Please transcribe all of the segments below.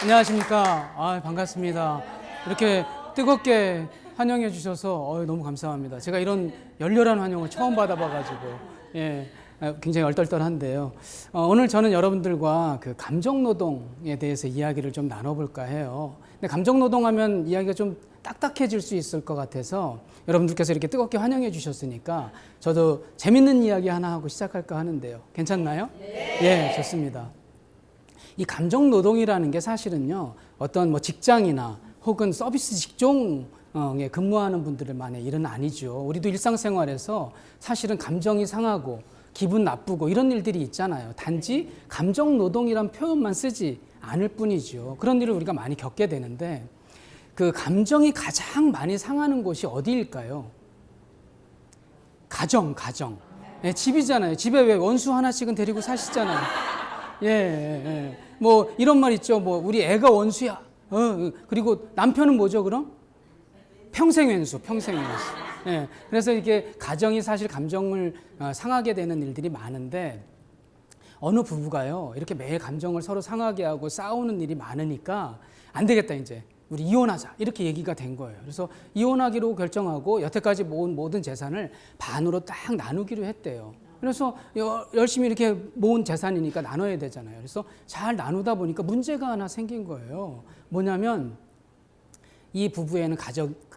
안녕하십니까. 반갑습니다. 이렇게 뜨겁게 환영해 주셔서 너무 감사합니다. 제가 이런 열렬한 환영을 처음 받아봐가지고 굉장히 얼떨떨한데요. 오늘 저는 여러분들과 그 감정노동에 대해서 이야기를 좀 나눠볼까 해요. 근데 감정노동하면 이야기가 좀 딱딱해질 수 있을 것 같아서 여러분들께서 이렇게 뜨겁게 환영해 주셨으니까 저도 재밌는 이야기 하나 하고 시작할까 하는데요. 괜찮나요? 네, 좋습니다. 이 감정노동이라는 게 사실은요, 어떤 뭐 직장이나 혹은 서비스 직종에 근무하는 분들만의 일은 아니죠. 우리도 일상생활에서 사실은 감정이 상하고 기분 나쁘고 이런 일들이 있잖아요. 단지 감정노동이란 표현만 쓰지 않을 뿐이죠. 그런 일을 우리가 많이 겪게 되는데 그 감정이 가장 많이 상하는 곳이 어디일까요? 가정. 네, 집이잖아요. 집에 왜 원수 하나씩은 데리고 사시잖아요. 뭐 이런 말 있죠. 뭐 우리 애가 원수야. 그리고 남편은 뭐죠, 그럼? 평생 왼수. 그래서 이게 가정이 사실 감정을 상하게 되는 일들이 많은데 어느 부부가요, 이렇게 매일 감정을 서로 상하게 하고 싸우는 일이 많으니까 안 되겠다, 이제 우리 이혼하자, 이렇게 얘기가 된 거예요. 그래서 이혼하기로 결정하고 여태까지 모은 모든 재산을 반으로 딱 나누기로 했대요. 그래서 열심히 이렇게 모은 재산이니까 나눠야 되잖아요. 그래서 잘 나누다 보니까 문제가 하나 생긴 거예요. 뭐냐면 이 부부에는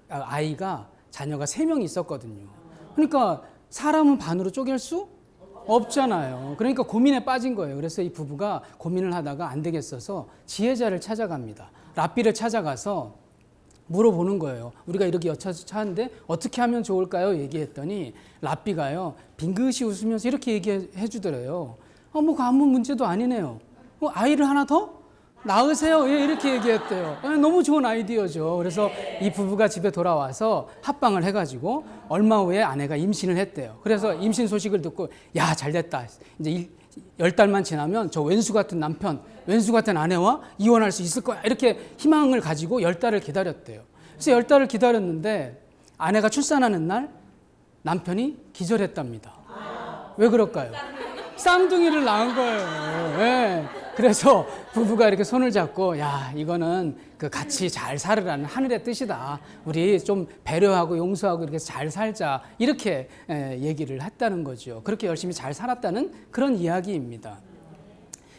아이가, 자녀가 3명 있었거든요. 그러니까 사람은 반으로 쪼갤 수 없잖아요. 그러니까 고민에 빠진 거예요. 그래서 이 부부가 고민을 하다가 안 되겠어서 지혜자를 찾아갑니다. 랍비를 찾아가서 물어보는 거예요. 우리가 이렇게 여차하는데 어떻게 하면 좋을까요? 얘기했더니 랍비가요, 빙긋이 웃으면서 이렇게 얘기해 주더래요. 뭐 아무 문제도 아니네요. 아이를 하나 더 낳으세요. 이렇게 얘기했대요. 너무 좋은 아이디어죠. 그래서 이 부부가 집에 돌아와서 합방을 해가지고 얼마 후에 아내가 임신을 했대요. 그래서 임신 소식을 듣고 야, 잘 됐다. 이제 10달만 지나면 저 왼수 같은 남편, 왼수 같은 아내와 이혼할 수 있을 거야. 이렇게 희망을 가지고 10달을 기다렸대요. 그래서 10달을 기다렸는데 아내가 출산하는 날 남편이 기절했답니다. 왜 그럴까요? 쌍둥이를 낳은 거예요. 네. 그래서 부부가 이렇게 손을 잡고 야, 이거는 그 같이 잘 살으라는 하늘의 뜻이다. 우리 좀 배려하고 용서하고 이렇게 잘 살자. 이렇게 얘기를 했다는 거죠. 그렇게 열심히 잘 살았다는 그런 이야기입니다.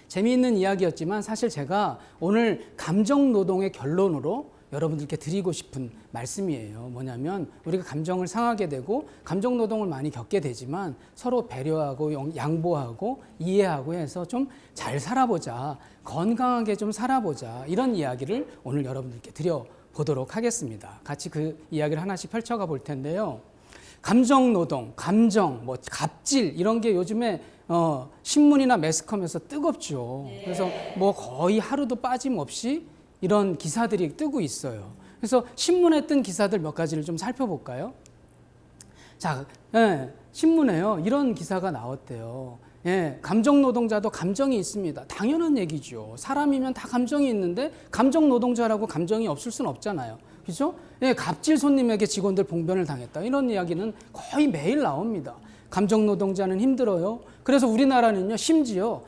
재미있는 이야기였지만 사실 제가 오늘 감정노동의 결론으로 여러분들께 드리고 싶은 말씀이에요. 뭐냐면 우리가 감정을 상하게 되고 감정노동을 많이 겪게 되지만 서로 배려하고 양보하고 이해하고 해서 좀 잘 살아보자, 건강하게 좀 살아보자, 이런 이야기를 오늘 여러분들께 드려보도록 하겠습니다. 같이 그 이야기를 하나씩 펼쳐가 볼 텐데요. 감정노동, 감정, 뭐 갑질 이런 게 요즘에 신문이나 매스컴에서 뜨겁죠. 그래서 뭐 거의 하루도 빠짐없이 이런 기사들이 뜨고 있어요. 그래서 신문에 뜬 기사들 몇 가지를 좀 살펴볼까요? 자, 신문에요, 이런 기사가 나왔대요. 감정 노동자도 감정이 있습니다. 당연한 얘기죠. 사람이면 다 감정이 있는데 감정 노동자라고 감정이 없을 수는 없잖아요. 그렇죠? 갑질 손님에게 직원들 봉변을 당했다. 이런 이야기는 거의 매일 나옵니다. 감정 노동자는 힘들어요. 그래서 우리나라는요, 심지어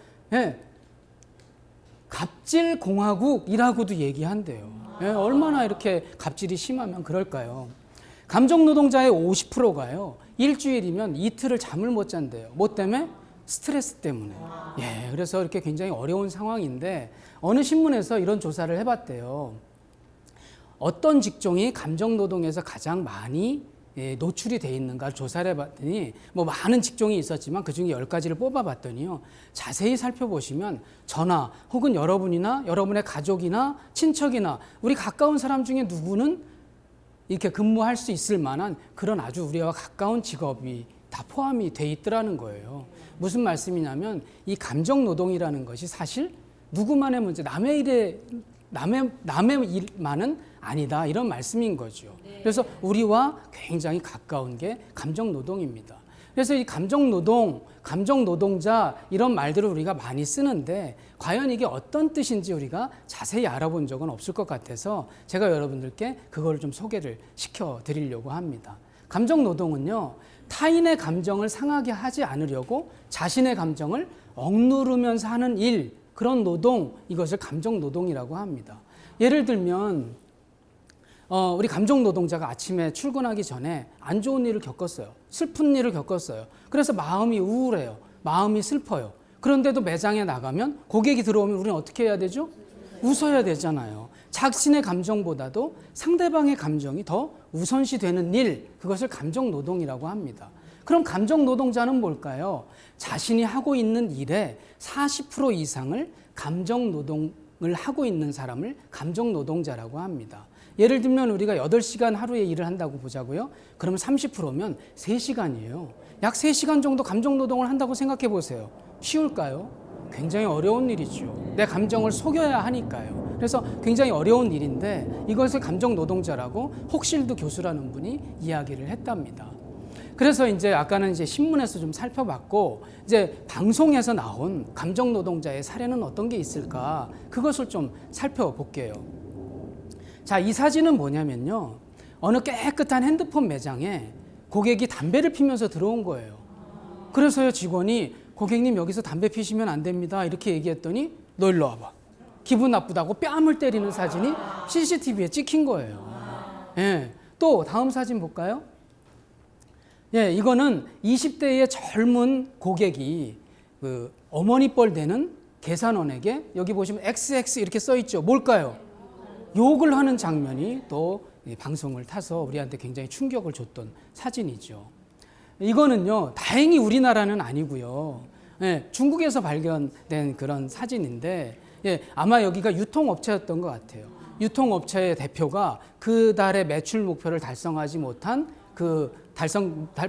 갑질 공화국이라고도 얘기한대요. 얼마나 이렇게 갑질이 심하면 그럴까요? 감정 노동자의 50%가요, 일주일이면 이틀을 잠을 못 잔대요. 뭐 때문에? 스트레스 때문에. 그래서 이렇게 굉장히 어려운 상황인데 어느 신문에서 이런 조사를 해봤대요. 어떤 직종이 감정 노동에서 가장 많이 노출이 돼 있는가 조사를 해봤더니 뭐 많은 직종이 있었지만 그중에 10가지를 뽑아봤더니요, 자세히 살펴보시면 저나 혹은 여러분이나 여러분의 가족이나 친척이나 우리 가까운 사람 중에 누구는 이렇게 근무할 수 있을 만한 그런 아주 우리와 가까운 직업이 다 포함이 돼 있더라는 거예요. 무슨 말씀이냐면 이 감정 노동이라는 것이 사실 누구만의 문제, 남의 일만은 아니다, 이런 말씀인 거죠. 그래서 우리와 굉장히 가까운 게 감정 노동입니다. 그래서 이 감정 노동, 감정 노동자 이런 말들을 우리가 많이 쓰는데 과연 이게 어떤 뜻인지 우리가 자세히 알아본 적은 없을 것 같아서 제가 여러분들께 그걸 좀 소개를 시켜드리려고 합니다. 감정 노동은요, 타인의 감정을 상하게 하지 않으려고 자신의 감정을 억누르면서 하는 일, 그런 노동, 이것을 감정 노동이라고 합니다. 예를 들면 우리 감정 노동자가 아침에 출근하기 전에 안 좋은 일을 겪었어요. 슬픈 일을 겪었어요. 그래서 마음이 우울해요. 마음이 슬퍼요. 그런데도 매장에 나가면 고객이 들어오면 우리는 어떻게 해야 되죠? 웃어야 되잖아요. 자신의 감정보다도 상대방의 감정이 더 우선시 되는 일, 그것을 감정 노동이라고 합니다. 그럼 감정 노동자는 뭘까요? 자신이 하고 있는 일의 40% 이상을 감정 노동을 하고 있는 사람을 감정 노동자라고 합니다. 예를 들면 우리가 8시간 하루에 일을 한다고 보자고요. 그러면 30%면 3시간이에요. 약 3시간 정도 감정 노동을 한다고 생각해 보세요. 쉬울까요? 굉장히 어려운 일이죠. 내 감정을 속여야 하니까요. 그래서 굉장히 어려운 일인데 이것을 감정 노동자라고 혹실드 교수라는 분이 이야기를 했답니다. 그래서 이제 아까는 이제 신문에서 좀 살펴봤고 이제 방송에서 나온 감정 노동자의 사례는 어떤 게 있을까? 그것을 좀 살펴볼게요. 자, 이 사진은 뭐냐면요. 어느 깨끗한 핸드폰 매장에 고객이 담배를 피면서 들어온 거예요. 그래서요, 직원이 고객님 여기서 담배 피시면 안 됩니다. 이렇게 얘기했더니 너 일로 와봐. 기분 나쁘다고 뺨을 때리는 사진이 CCTV에 찍힌 거예요. 예. 또 다음 사진 볼까요? 예, 이거는 20대의 젊은 고객이 그 어머니 뻘 되는 계산원에게 여기 보시면 XX 이렇게 써 있죠. 뭘까요? 욕을 하는 장면이 또 방송을 타서 우리한테 굉장히 충격을 줬던 사진이죠. 이거는요, 다행히 우리나라는 아니고요. 예, 중국에서 발견된 그런 사진인데, 예, 아마 여기가 유통업체였던 것 같아요. 유통업체의 대표가 그 달의 매출 목표를 달성하지 못한 그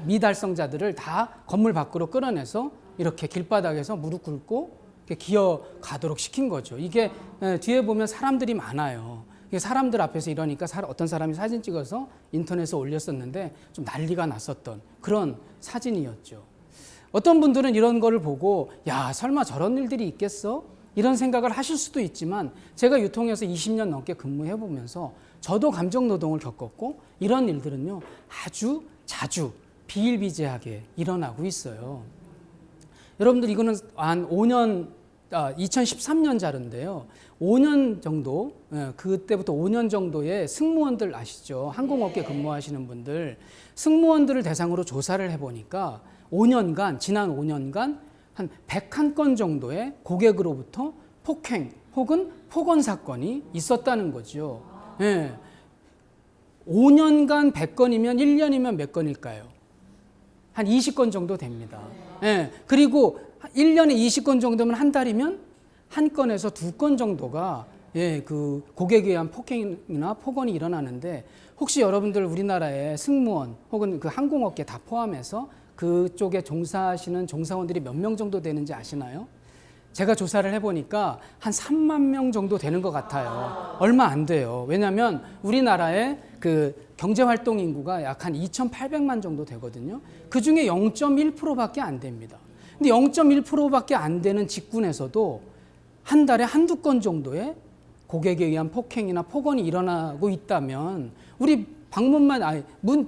미달성자들을 다 건물 밖으로 끌어내서 이렇게 길바닥에서 무릎 꿇고 기어가도록 시킨 거죠. 이게 뒤에 보면 사람들이 많아요. 사람들 앞에서 이러니까 어떤 사람이 사진 찍어서 인터넷에 올렸었는데 좀 난리가 났었던 그런 사진이었죠. 어떤 분들은 이런 거를 보고 야, 설마 저런 일들이 있겠어? 이런 생각을 하실 수도 있지만 제가 유통에서 20년 넘게 근무해 보면서 저도 감정 노동을 겪었고 이런 일들은요, 아주 자주 비일비재하게 일어나고 있어요. 여러분들 이거는 한 5년 2013년 자료인데요. 5년 정도, 그때부터 5년 정도의 승무원들 아시죠? 항공업계 근무하시는 분들, 승무원들을 대상으로 조사를 해보니까 지난 5년간 한 101건 정도의 고객으로부터 폭행 혹은 폭언 사건이 있었다는 거죠. 예. 5년간 100건이면 1년이면 몇 건일까요? 한 20건 정도 됩니다. 예. 그리고 1년에 20건 정도면 한 달이면 한 건에서 2건 정도가 그 고객에 의한 폭행이나 폭언이 일어나는데 혹시 여러분들 우리나라의 승무원 혹은 그 항공업계 다 포함해서 그쪽에 종사하시는 종사원들이 몇 명 정도 되는지 아시나요? 제가 조사를 해보니까 한 3만 명 정도 되는 것 같아요. 얼마 안 돼요. 왜냐하면 우리나라의 그 경제활동 인구가 약 한 2,800만 정도 되거든요. 그중에 0.1%밖에 안 됩니다. 근데 0.1%밖에 안 되는 직군에서도 한 달에 한두 건 정도의 고객에 의한 폭행이나 폭언이 일어나고 있다면 우리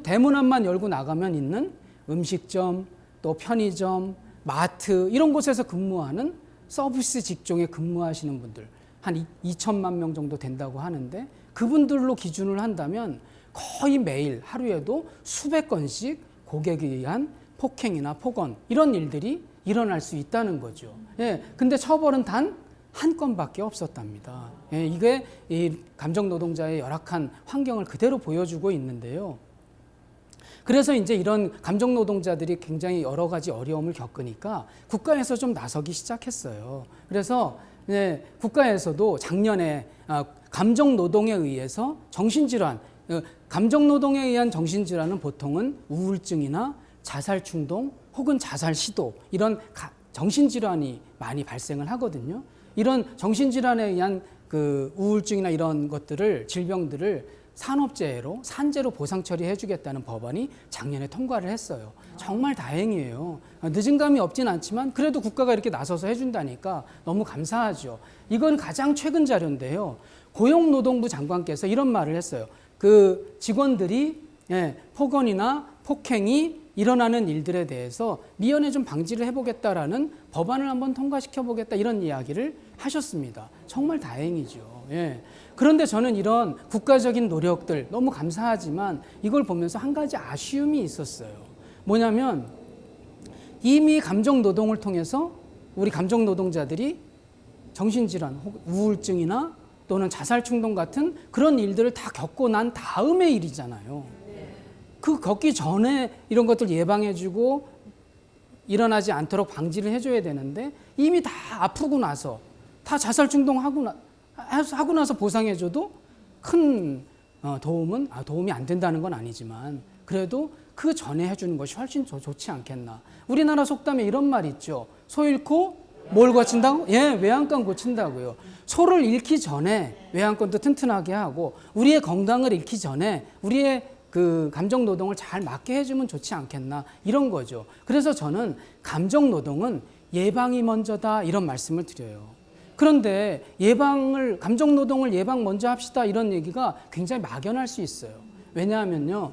대문 앞만 열고 나가면 있는 음식점, 또 편의점, 마트 이런 곳에서 근무하는 서비스 직종에 근무하시는 분들 한 2천만 명 정도 된다고 하는데 그분들로 기준을 한다면 거의 매일 하루에도 수백 건씩 고객에 의한 폭행이나 폭언 이런 일들이 일어날 수 있다는 거죠. 예, 근데 처벌은 단 한 건밖에 없었답니다. 예, 이게 이 감정 노동자의 열악한 환경을 그대로 보여주고 있는데요. 그래서 이제 이런 감정 노동자들이 굉장히 여러 가지 어려움을 겪으니까 국가에서 좀 나서기 시작했어요. 그래서 국가에서도 작년에 감정 노동에 의해서 정신질환, 감정 노동에 의한 정신질환은 보통은 우울증이나 자살 충동 혹은 자살 시도 이런 정신질환이 많이 발생을 하거든요. 이런 정신질환에 의한 그 우울증이나 이런 것들을 질병들을 산재로 보상 처리해주겠다는 법안이 작년에 통과를 했어요. 정말 다행이에요. 늦은 감이 없진 않지만 그래도 국가가 이렇게 나서서 해준다니까 너무 감사하죠. 이건 가장 최근 자료인데요. 고용노동부 장관께서 이런 말을 했어요. 그 직원들이 폭언이나 폭행이 일어나는 일들에 대해서 미연에 좀 방지를 해보겠다라는 법안을 한번 통과시켜보겠다 이런 이야기를 하셨습니다. 정말 다행이죠. 예. 그런데 저는 이런 국가적인 노력들 너무 감사하지만 이걸 보면서 한 가지 아쉬움이 있었어요. 뭐냐면 이미 감정노동을 통해서 우리 감정노동자들이 정신질환, 우울증이나 또는 자살충동 같은 그런 일들을 다 겪고 난 다음의 일이잖아요. 그 겪기 전에 이런 것들 예방해주고 일어나지 않도록 방지를 해줘야 되는데 이미 다 아프고 나서 다 자살충동하고 나서 보상해줘도 큰 도움이 안 된다는 건 아니지만 그래도 그 전에 해주는 것이 훨씬 좋지 않겠나. 우리나라 속담에 이런 말 있죠. 소 잃고 뭘 고친다고? 예, 외양간 고친다고요. 소를 잃기 전에 외양간도 튼튼하게 하고 우리의 건강을 잃기 전에 우리의 그 감정 노동을 잘 맞게 해주면 좋지 않겠나 이런 거죠. 그래서 저는 감정 노동은 예방이 먼저다 이런 말씀을 드려요. 그런데 감정 노동을 예방 먼저 합시다 이런 얘기가 굉장히 막연할 수 있어요. 왜냐하면요,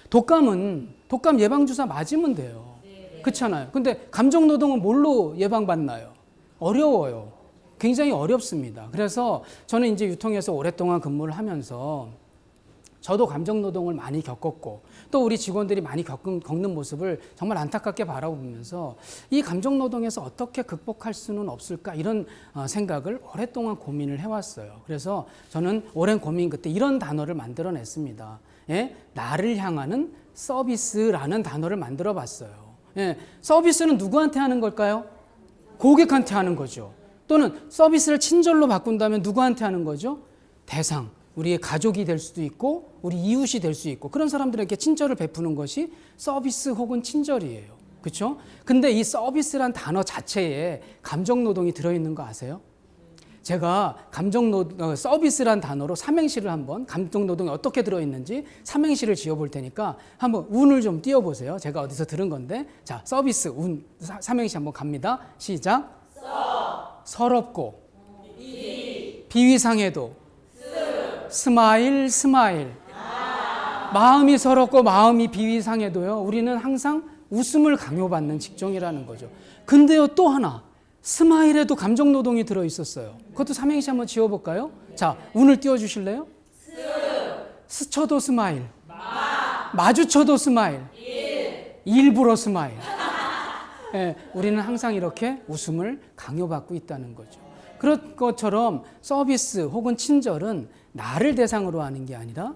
독감 예방 주사 맞으면 돼요. 그렇잖아요. 근데 감정 노동은 뭘로 예방받나요? 어려워요. 굉장히 어렵습니다. 그래서 저는 이제 유통에서 오랫동안 근무를 하면서 저도 감정 노동을 많이 겪었고 또 우리 직원들이 많이 겪는 모습을 정말 안타깝게 바라보면서 이 감정 노동에서 어떻게 극복할 수는 없을까 이런 생각을 오랫동안 고민을 해왔어요. 그래서 저는 오랜 고민 끝에 이런 단어를 만들어냈습니다. 예? 나를 향하는 서비스라는 단어를 만들어 봤어요. 예? 서비스는 누구한테 하는 걸까요? 고객한테 하는 거죠. 또는 서비스를 친절로 바꾼다면 누구한테 하는 거죠? 대상. 우리의 가족이 될 수도 있고 우리 이웃이 될 수 있고 그런 사람들에게 친절을 베푸는 것이 서비스 혹은 친절이에요. 그렇죠? 근데 이 서비스란 단어 자체에 감정노동이 들어있는 거 아세요? 제가 서비스란 단어로 삼행시를 한번 감정노동이 어떻게 들어있는지 삼행시를 지어볼 테니까 한번 운을 좀 띄워보세요. 제가 어디서 들은 건데 자, 서비스, 운, 삼행시 한번 갑니다. 시작. 서럽고 비위상해도 스마일. 마음이 서럽고 마음이 비위상해도요 우리는 항상 웃음을 강요받는 직종이라는 거죠. 근데요 또 하나 스마일에도 감정노동이 들어있었어요. 그것도 삼행시 한번 지어볼까요? 자, 운을 띄워주실래요? 스쳐도 스마일, 마주쳐도 스마일, 일부러 스마일. 예, 우리는 항상 이렇게 웃음을 강요받고 있다는 거죠. 그런 것처럼 서비스 혹은 친절은 나를 대상으로 하는 게 아니라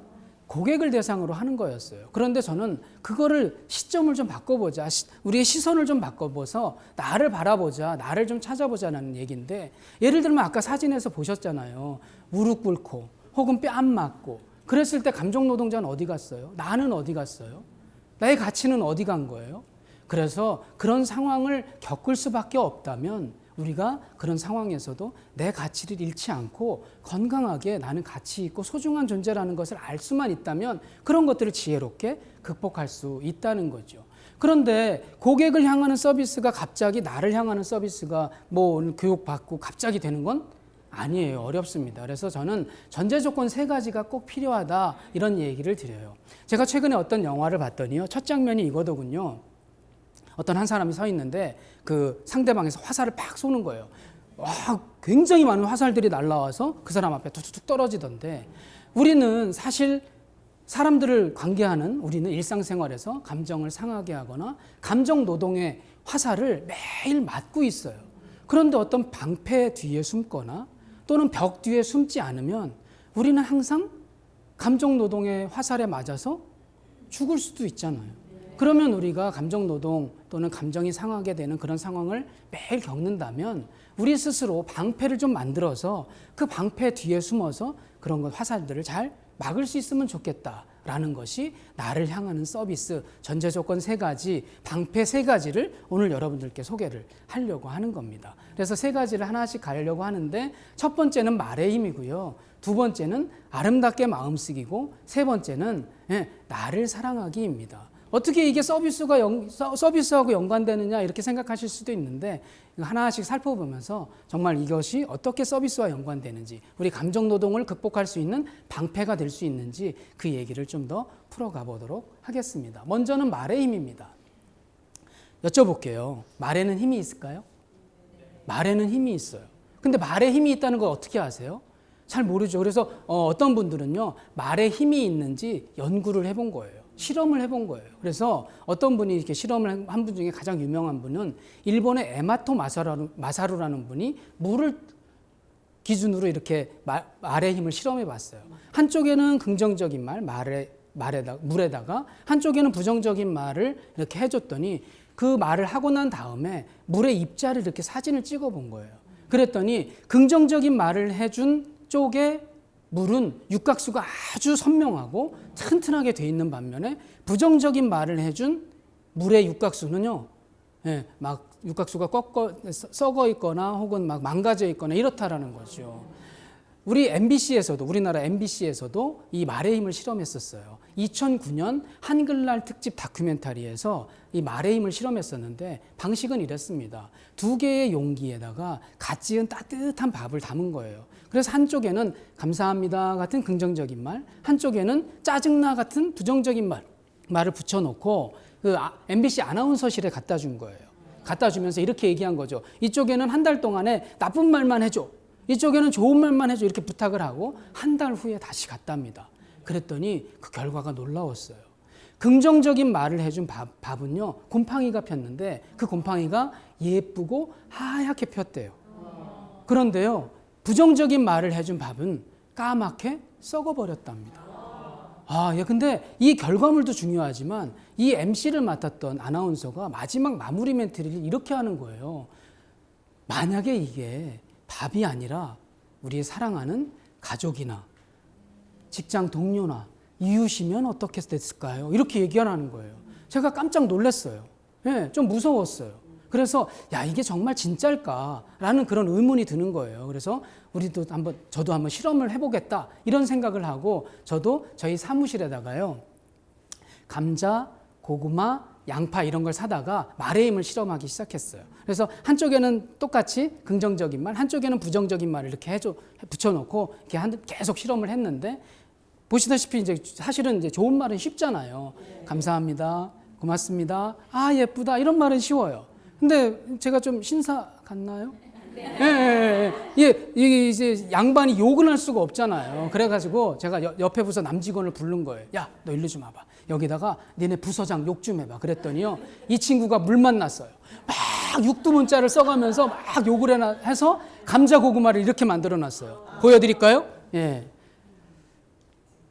고객을 대상으로 하는 거였어요. 그런데 저는 그거를 시점을 좀 바꿔보자. 우리의 시선을 좀 바꿔보서 나를 바라보자. 나를 좀 찾아보자는 얘기인데 예를 들면 아까 사진에서 보셨잖아요. 무릎 꿇고 혹은 뺨 맞고 그랬을 때 감정노동자는 어디 갔어요? 나는 어디 갔어요? 나의 가치는 어디 간 거예요? 그래서 그런 상황을 겪을 수밖에 없다면 우리가 그런 상황에서도 내 가치를 잃지 않고 건강하게 나는 가치 있고 소중한 존재라는 것을 알 수만 있다면 그런 것들을 지혜롭게 극복할 수 있다는 거죠. 그런데 고객을 향하는 서비스가 갑자기 나를 향하는 서비스가 뭐 오늘 교육받고 갑자기 되는 건 아니에요. 어렵습니다. 그래서 저는 전제 조건 3가지가 꼭 필요하다 이런 얘기를 드려요. 제가 최근에 어떤 영화를 봤더니요. 첫 장면이 이거더군요. 어떤 한 사람이 서 있는데 그 상대방에서 화살을 팍 쏘는 거예요. 와, 굉장히 많은 화살들이 날라와서 그 사람 앞에 툭툭 떨어지던데 우리는 사실 사람들을 관계하는 우리는 일상생활에서 감정을 상하게 하거나 감정 노동의 화살을 매일 맞고 있어요. 그런데 어떤 방패 뒤에 숨거나 또는 벽 뒤에 숨지 않으면 우리는 항상 감정 노동의 화살에 맞아서 죽을 수도 있잖아요. 그러면 우리가 감정노동 또는 감정이 상하게 되는 그런 상황을 매일 겪는다면 우리 스스로 방패를 좀 만들어서 그 방패 뒤에 숨어서 그런 것 화살들을 잘 막을 수 있으면 좋겠다라는 것이 나를 향하는 서비스 전제 조건 3가지 방패 3가지를 오늘 여러분들께 소개를 하려고 하는 겁니다. 그래서 3가지를 하나씩 가려고 하는데 첫 번째는 말의 힘이고요. 2번째는 아름답게 마음쓰기고 3번째는 나를 사랑하기입니다. 어떻게 이게 서비스하고 연관되느냐 이렇게 생각하실 수도 있는데 하나씩 살펴보면서 정말 이것이 어떻게 서비스와 연관되는지 우리 감정노동을 극복할 수 있는 방패가 될 수 있는지 그 얘기를 좀 더 풀어가 보도록 하겠습니다. 먼저는 말의 힘입니다. 여쭤볼게요. 말에는 힘이 있을까요? 말에는 힘이 있어요. 근데 말에 힘이 있다는 걸 어떻게 아세요? 잘 모르죠. 그래서 어떤 분들은요, 말에 힘이 있는지 연구를 해본 거예요. 실험을 해본 거예요. 그래서 어떤 분이 이렇게 실험을 한 분 중에 가장 유명한 분은 일본의 에마토 마사루라는 분이 물을 기준으로 이렇게 말의 힘을 실험해 봤어요. 한쪽에는 긍정적인 물에다가 한쪽에는 부정적인 말을 이렇게 해줬더니 그 말을 하고 난 다음에 물의 입자를 이렇게 사진을 찍어 본 거예요. 그랬더니 긍정적인 말을 해준 쪽에 물은 육각수가 아주 선명하고 튼튼하게 돼 있는 반면에 부정적인 말을 해준 물의 육각수는요, 막 육각수가 썩어 있거나 혹은 막 망가져 있거나 이렇다라는 거죠. 우리나라 MBC에서도 이 말의 힘을 실험했었어요. 2009년 한글날 특집 다큐멘터리에서 이 말의 힘을 실험했었는데 방식은 이랬습니다. 2개의 용기에다가 갓 지은 따뜻한 밥을 담은 거예요. 그래서 한쪽에는 감사합니다 같은 긍정적인 말, 한쪽에는 짜증나 같은 부정적인 말을 붙여놓고 그 MBC 아나운서실에 갖다 준 거예요. 갖다 주면서 이렇게 얘기한 거죠. 이쪽에는 한 달 동안에 나쁜 말만 해줘. 이쪽에는 좋은 말만 해줘. 이렇게 부탁을 하고 한 달 후에 다시 갔답니다. 그랬더니 그 결과가 놀라웠어요. 긍정적인 말을 해준 밥은요, 곰팡이가 폈는데 그 곰팡이가 예쁘고 하얗게 폈대요. 그런데요, 부정적인 말을 해준 밥은 까맣게 썩어버렸답니다. 근데 이 결과물도 중요하지만 이 MC를 맡았던 아나운서가 마지막 마무리 멘트를 이렇게 하는 거예요. 만약에 이게 밥이 아니라 우리의 사랑하는 가족이나 직장 동료나 이웃이면 어떻게 됐을까요? 이렇게 얘기하는 거예요. 제가 깜짝 놀랐어요. 좀 무서웠어요. 그래서 이게 정말 진짜일까라는 그런 의문이 드는 거예요. 그래서 저도 한번 실험을 해보겠다 이런 생각을 하고 저도 저희 사무실에다가요, 감자, 고구마, 양파 이런 걸 사다가 말의 힘을 실험하기 시작했어요. 그래서 한쪽에는 똑같이 긍정적인 말, 한쪽에는 부정적인 말을 이렇게 붙여놓고 이렇게 계속 실험을 했는데, 보시다시피 이제 사실은 이제 좋은 말은 쉽잖아요. 감사합니다, 고맙습니다, 예쁘다 이런 말은 쉬워요. 근데 제가 좀 신사 같나요? 이제 양반이 욕은 할 수가 없잖아요. 그래가지고 제가 옆에 부서 남직원을 부른 거예요. 야, 너 일로 좀 와봐. 여기다가 니네 부서장 욕 좀 해봐. 그랬더니요, 이 친구가 물 만났어요. 막 육두문자를 써가면서 막 욕을 해서 감자 고구마를 이렇게 만들어놨어요. 보여드릴까요?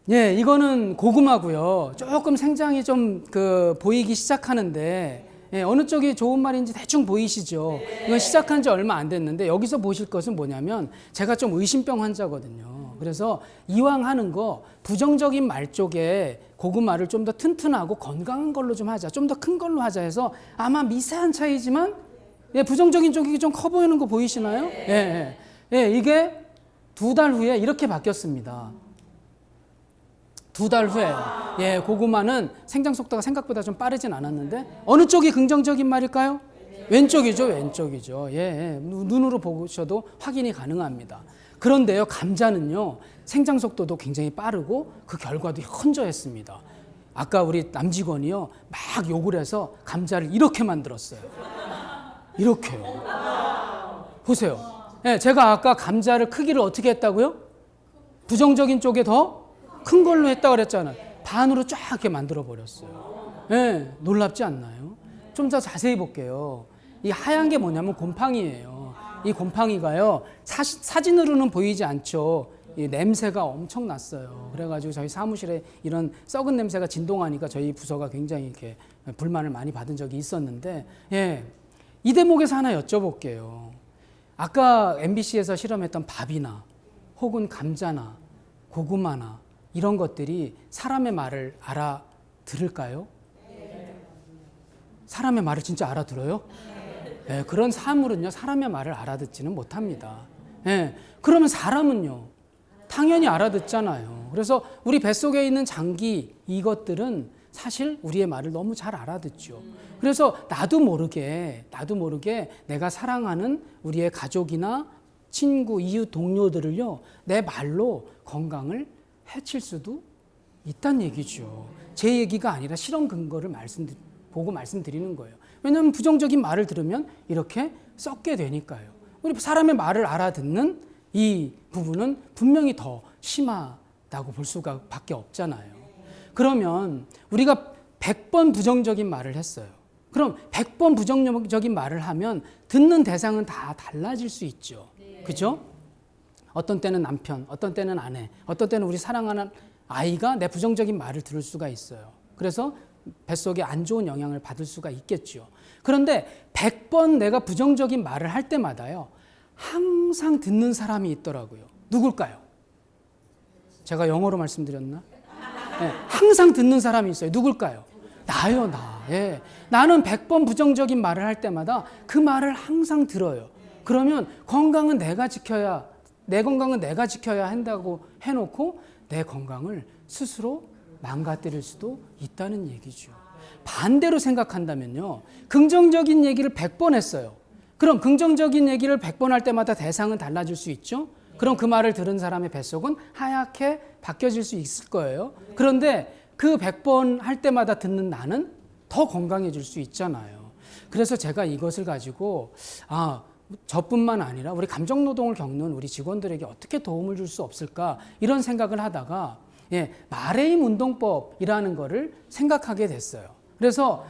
이거는 고구마고요. 조금 생장이 좀 보이기 시작하는데, 어느 쪽이 좋은 말인지 대충 보이시죠? 이건 시작한 지 얼마 안 됐는데 여기서 보실 것은 뭐냐면, 제가 좀 의심병 환자거든요. 그래서 이왕 하는 거 부정적인 말 쪽에 고구마를 좀 더 튼튼하고 건강한 걸로 좀 하자, 좀 더 큰 걸로 하자 해서 아마 미세한 차이지만 부정적인 쪽이 좀 커 보이는 거 보이시나요? 이게 2달 후에 이렇게 바뀌었습니다. 2달 후에 고구마는 생장 속도가 생각보다 좀 빠르진 않았는데 어느 쪽이 긍정적인 말일까요? 왼쪽이죠. 눈으로 보셔도 확인이 가능합니다. 그런데요, 감자는요, 생장 속도도 굉장히 빠르고 그 결과도 현저했습니다. 아까 우리 남직원이요, 막 욕을 해서 감자를 이렇게 만들었어요. 이렇게요. 보세요. 제가 아까 감자를 크기를 어떻게 했다고요? 부정적인 쪽에 더 큰 걸로 했다고 그랬잖아요. 반으로 쫙 이렇게 만들어 버렸어요. 놀랍지 않나요? 좀 더 자세히 볼게요. 이 하얀 게 뭐냐면 곰팡이예요. 이 곰팡이가요, 사진으로는 보이지 않죠. 이 냄새가 엄청 났어요. 그래가지고 저희 사무실에 이런 썩은 냄새가 진동하니까 저희 부서가 굉장히 이렇게 불만을 많이 받은 적이 있었는데, 이 대목에서 하나 여쭤볼게요. 아까 MBC에서 실험했던 밥이나 혹은 감자나 고구마나 이런 것들이 사람의 말을 알아들을까요? 사람의 말을 진짜 알아들어요? 그런 사물은요, 사람의 말을 알아듣지는 못합니다. 그러면 사람은요, 당연히 알아듣잖아요. 그래서 우리 뱃속에 있는 장기, 이것들은 사실 우리의 말을 너무 잘 알아듣죠. 그래서 나도 모르게 내가 사랑하는 우리의 가족이나 친구, 이웃, 동료들을요, 내 말로 건강을 해칠 수도 있다는 얘기죠. 제 얘기가 아니라 실험 근거를 보고 말씀드리는 거예요. 왜냐하면 부정적인 말을 들으면 이렇게 썩게 되니까요. 우리 사람의 말을 알아듣는 이 부분은 분명히 더 심하다고 볼 수가 밖에 없잖아요. 그러면 우리가 100번 부정적인 말을 했어요. 그럼 100번 부정적인 말을 하면 듣는 대상은 다 달라질 수 있죠. 그죠? 어떤 때는 남편, 어떤 때는 아내, 어떤 때는 우리 사랑하는 아이가 내 부정적인 말을 들을 수가 있어요. 그래서 뱃속에 안 좋은 영향을 받을 수가 있겠죠. 그런데 100번 내가 부정적인 말을 할 때마다요, 항상 듣는 사람이 있더라고요. 누굴까요? 제가 영어로 말씀드렸나? 네, 항상 듣는 사람이 있어요. 누굴까요? 나요, 나. 예. 나는 100번 부정적인 말을 할 때마다 그 말을 항상 들어요. 그러면 건강은 내가 지켜야, 내 건강은 내가 지켜야 한다고 해놓고 내 건강을 스스로 망가뜨릴 수도 있다는 얘기죠. 반대로 생각한다면요, 긍정적인 얘기를 100번 했어요. 그럼 긍정적인 얘기를 100번 할 때마다 대상은 달라질 수 있죠. 그럼 그 말을 들은 사람의 뱃속은 하얗게 바뀌어질 수 있을 거예요. 그런데 그 100번 할 때마다 듣는 나는 더 건강해질 수 있잖아요. 그래서 제가 이것을 가지고 저뿐만 아니라 우리 감정노동을 겪는 우리 직원들에게 어떻게 도움을 줄 수 없을까 이런 생각을 하다가 말의 힘 운동법이라는 거를 생각하게 됐어요. 그래서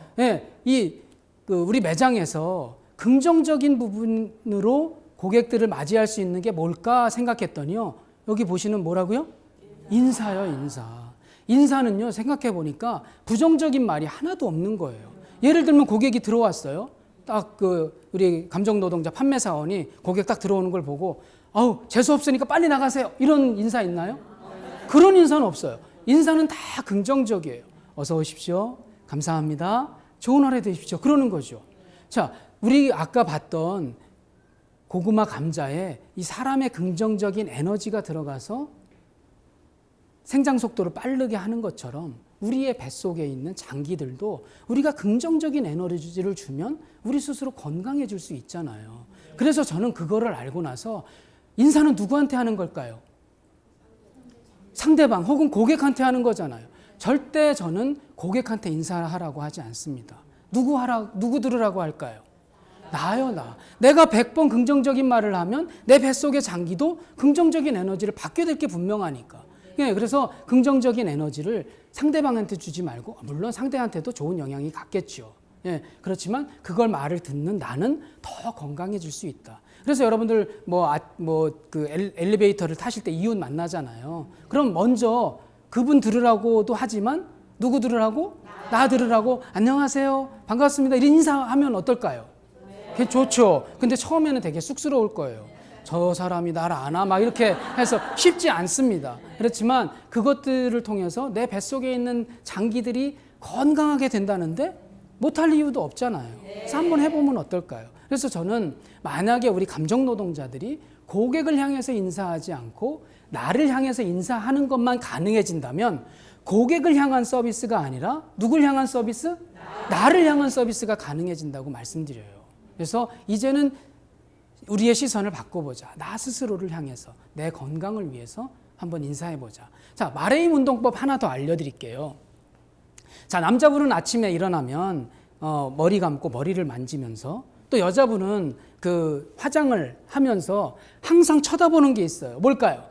우리 매장에서 긍정적인 부분으로 고객들을 맞이할 수 있는 게 뭘까 생각했더니요. 여기 보시는 뭐라고요? 인사요, 인사. 인사는요, 생각해 보니까 부정적인 말이 하나도 없는 거예요. 예를 들면 고객이 들어왔어요. 딱 우리 감정노동자 판매사원이 고객 딱 들어오는 걸 보고 재수 없으니까 빨리 나가세요. 이런 인사 있나요? 그런 인사는 없어요. 인사는 다 긍정적이에요. 어서 오십시오. 감사합니다. 좋은 하루 되십시오. 그러는 거죠. 자, 우리 아까 봤던 고구마 감자에 이 사람의 긍정적인 에너지가 들어가서 생장 속도를 빠르게 하는 것처럼 우리의 뱃속에 있는 장기들도 우리가 긍정적인 에너지를 주면 우리 스스로 건강해질 수 있잖아요. 그래서 저는 그거를 알고 나서 인사는 누구한테 하는 걸까요? 상대방 혹은 고객한테 하는 거잖아요. 절대 저는 고객한테 인사하라고 하지 않습니다. 누구 들으라고 할까요? 나요, 나. 내가 100번 긍정적인 말을 하면 내 뱃속의 장기도 긍정적인 에너지를 받게 될 게 분명하니까. 그래서 긍정적인 에너지를 상대방한테 주지 말고, 물론 상대한테도 좋은 영향이 갔겠죠. 그렇지만 그걸 말을 듣는 나는 더 건강해질 수 있다. 그래서 여러분들 엘리베이터를 타실 때 이웃 만나잖아요. 그럼 먼저 그분 들으라고도 하지만 누구 들으라고? 나 들으라고. 안녕하세요. 반갑습니다. 이런 인사하면 어떨까요? 그게 좋죠. 근데 처음에는 되게 쑥스러울 거예요. 저 사람이 나를 아나? 막 이렇게 해서 쉽지 않습니다. 그렇지만 그것들을 통해서 내 뱃속에 있는 장기들이 건강하게 된다는데 못할 이유도 없잖아요. 그래서 한번 해보면 어떨까요? 그래서 저는 만약에 우리 감정노동자들이 고객을 향해서 인사하지 않고 나를 향해서 인사하는 것만 가능해진다면 고객을 향한 서비스가 아니라 누굴 향한 서비스? 나를 향한 서비스가 가능해진다고 말씀드려요. 그래서 이제는 우리의 시선을 바꿔보자. 나 스스로를 향해서 내 건강을 위해서 한번 인사해보자. 자, 말의 힘 운동법 하나 더 알려드릴게요. 자, 남자분은 아침에 일어나면 머리 감고 머리를 만지면서 또 여자분은 그 화장을 하면서 항상 쳐다보는 게 있어요. 뭘까요?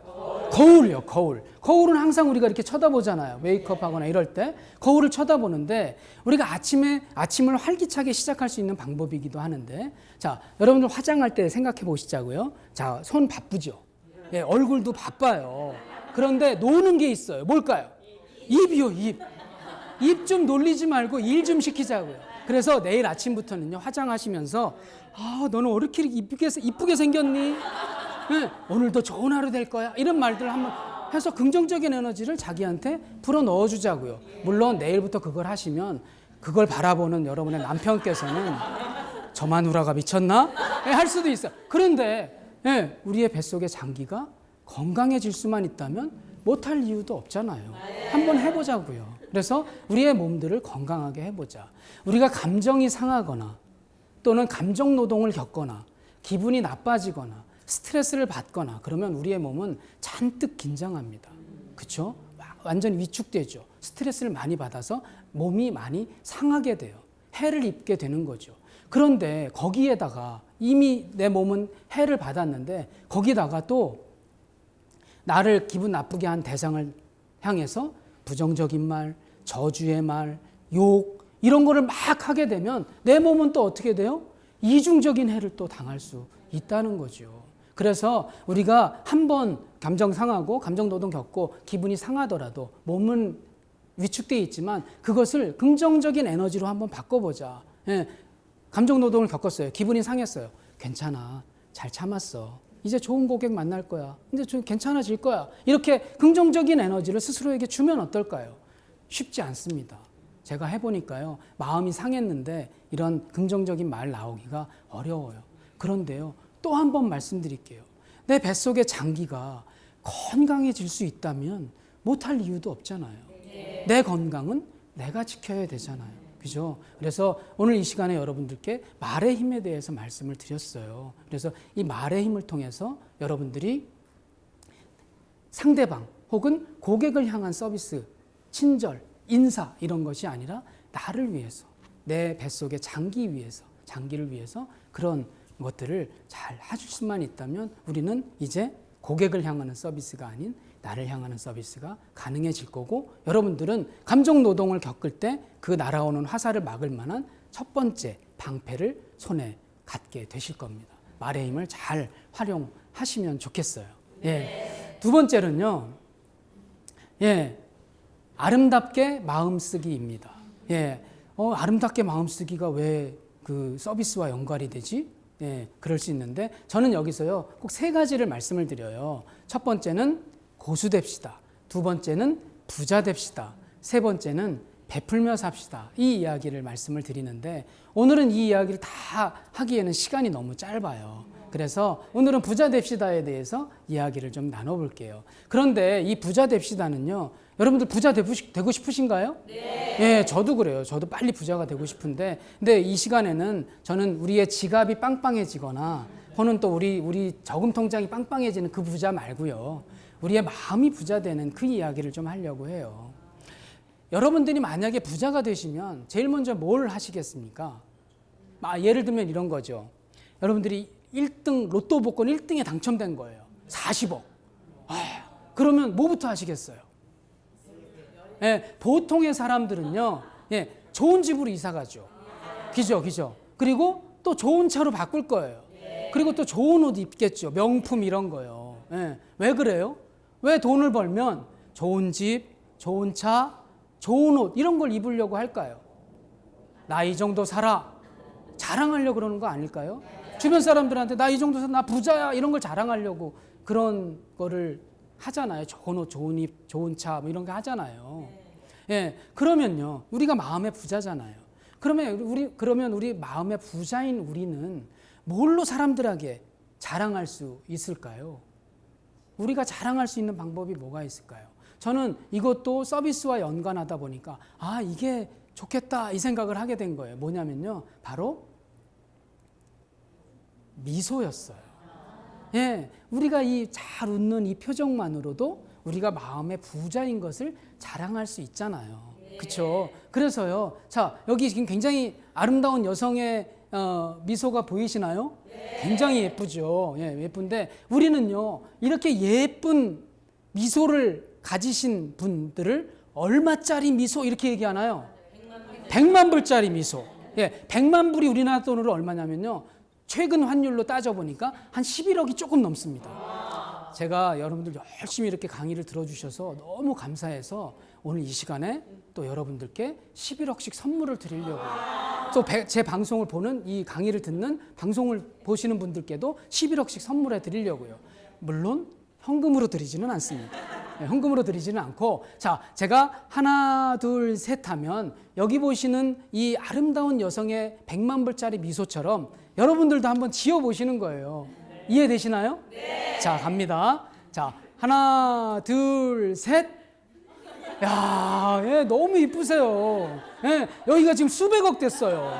거울이요, 거울. 거울은 항상 우리가 이렇게 쳐다보잖아요. 메이크업 하거나 이럴 때 거울을 쳐다보는데 우리가 아침을 활기차게 시작할 수 있는 방법이기도 하는데, 자, 여러분들 화장할 때 생각해 보시자고요. 자, 손 바쁘죠? 얼굴도 바빠요. 그런데 노는 게 있어요. 뭘까요? 입이요, 입. 입 좀 놀리지 말고 일 좀 시키자고요. 그래서 내일 아침부터는요, 화장하시면서 너는 왜 이렇게 이쁘게 생겼니? 오늘도 좋은 하루 될 거야. 이런 말들을 한번 해서 긍정적인 에너지를 자기한테 불어 넣어주자고요. 물론 내일부터 그걸 하시면 그걸 바라보는 여러분의 남편께서는 저 마누라가 미쳤나? 할 수도 있어요. 그런데 우리의 뱃속의 장기가 건강해질 수만 있다면 못할 이유도 없잖아요. 한번 해보자고요. 그래서 우리의 몸들을 건강하게 해보자. 우리가 감정이 상하거나 또는 감정 노동을 겪거나 기분이 나빠지거나 스트레스를 받거나 그러면 우리의 몸은 잔뜩 긴장합니다. 그렇죠? 완전 위축되죠. 스트레스를 많이 받아서 몸이 많이 상하게 돼요. 해를 입게 되는 거죠. 그런데 거기에다가 이미 내 몸은 해를 받았는데 거기다가 또 나를 기분 나쁘게 한 대상을 향해서 부정적인 말, 저주의 말, 욕 이런 거를 막 하게 되면 내 몸은 또 어떻게 돼요? 이중적인 해를 또 당할 수 있다는 거죠. 그래서 우리가 한번 감정 상하고 감정 노동 겪고 기분이 상하더라도 몸은 위축되어 있지만 그것을 긍정적인 에너지로 한번 바꿔보자. 예, 감정 노동을 겪었어요. 기분이 상했어요. 괜찮아. 잘 참았어. 이제 좋은 고객 만날 거야. 이제 좀 괜찮아질 거야. 이렇게 긍정적인 에너지를 스스로에게 주면 어떨까요? 쉽지 않습니다. 제가 해보니까요. 마음이 상했는데 이런 긍정적인 말 나오기가 어려워요. 그런데요. 또 한 번 말씀드릴게요. 내 뱃속의 장기가 건강해질 수 있다면 못할 이유도 없잖아요. 내 건강은 내가 지켜야 되잖아요. 그죠? 그래서 오늘 이 시간에 여러분들께 말의 힘에 대해서 말씀을 드렸어요. 그래서 이 말의 힘을 통해서 여러분들이 상대방 혹은 고객을 향한 서비스, 친절, 인사 이런 것이 아니라 나를 위해서, 내 뱃속의 장기를 위해서 그런 것들을 잘 해줄 수만 있다면 우리는 이제 고객을 향하는 서비스가 아닌 나를 향하는 서비스가 가능해질 거고 여러분들은 감정 노동을 겪을 때 그 날아오는 화살을 막을 만한 첫 번째 방패를 손에 갖게 되실 겁니다. 말의 힘을 잘 활용하시면 좋겠어요. 예. 두 번째는요. 예. 아름답게 마음쓰기입니다. 예. 아름답게 마음쓰기가 왜 그 서비스와 연관이 되지? 예, 그럴 수 있는데 저는 여기서요 꼭 세 가지를 말씀을 드려요. 첫 번째는 고수됩시다. 두 번째는 부자 됩시다. 세 번째는 베풀며 삽시다. 이 이야기를 말씀을 드리는데 오늘은 이 이야기를 다 하기에는 시간이 너무 짧아요. 그래서 오늘은 부자 됩시다에 대해서 이야기를 좀 나눠볼게요. 그런데 이 부자 됩시다는요. 여러분들 부자 되고 싶으신가요? 네. 예, 저도 그래요. 저도 빨리 부자가 되고 싶은데 근데 이 시간에는 저는 우리의 지갑이 빵빵해지거나 혹은 또 우리 저금 통장이 빵빵해지는 그 부자 말고요. 우리의 마음이 부자 되는 그 이야기를 좀 하려고 해요. 여러분들이 만약에 부자가 되시면 제일 먼저 뭘 하시겠습니까? 예를 들면 이런 거죠. 여러분들이 1등 로또 복권 1등에 당첨된 거예요. 40억. 그러면 뭐부터 하시겠어요? 예, 보통의 사람들은요. 예, 좋은 집으로 이사 가죠. 그죠. 그리고 또 좋은 차로 바꿀 거예요. 그리고 또 좋은 옷 입겠죠. 명품 이런 거요. 예, 왜 그래요? 왜 돈을 벌면 좋은 집, 좋은 차, 좋은 옷 이런 걸 입으려고 할까요? 나 이 정도 살아. 자랑하려고 그러는 거 아닐까요? 주변 사람들한테 나 이 정도 살아, 나 부자야 이런 걸 자랑하려고 그런 거를 하잖아요. 좋은 옷, 좋은 입, 좋은 차 뭐 이런 거 하잖아요. 예, 그러면요. 우리가 마음의 부자잖아요. 그러면 우리 마음의 부자인 우리는 뭘로 사람들에게 자랑할 수 있을까요? 우리가 자랑할 수 있는 방법이 뭐가 있을까요? 저는 이것도 서비스와 연관하다 보니까 이게 좋겠다 이 생각을 하게 된 거예요. 뭐냐면요. 바로 미소였어요. 예, 우리가 이 잘 웃는 이 표정만으로도 우리가 마음의 부자인 것을 자랑할 수 있잖아요. 그렇죠? 그래서요. 자, 여기 지금 굉장히 아름다운 여성의 미소가 보이시나요? 굉장히 예쁘죠. 예, 예쁜데 우리는요. 이렇게 예쁜 미소를 가지신 분들을 얼마짜리 미소 이렇게 얘기하나요? 100만 불짜리 미소. 예, 100만 불이 우리나라 돈으로 얼마냐면요. 최근 환율로 따져보니까 한 11억이 조금 넘습니다. 제가 여러분들 열심히 이렇게 강의를 들어주셔서 너무 감사해서 오늘 이 시간에 또 여러분들께 11억씩 선물을 드리려고 또 제 방송을 보는 이 강의를 듣는 방송을 보시는 분들께도 11억씩 선물해 드리려고요. 물론 현금으로 드리지는 않습니다. 네, 현금으로 드리지는 않고 자 제가 하나 둘 셋 하면 여기 보시는 이 아름다운 여성의 100만 불짜리 미소처럼 여러분들도 한번 지어보시는 거예요. 이해되시나요? 네. 자 갑니다. 자 하나 둘 셋. 야, 예, 너무 이쁘세요. 예, 여기가 지금 수백억 됐어요.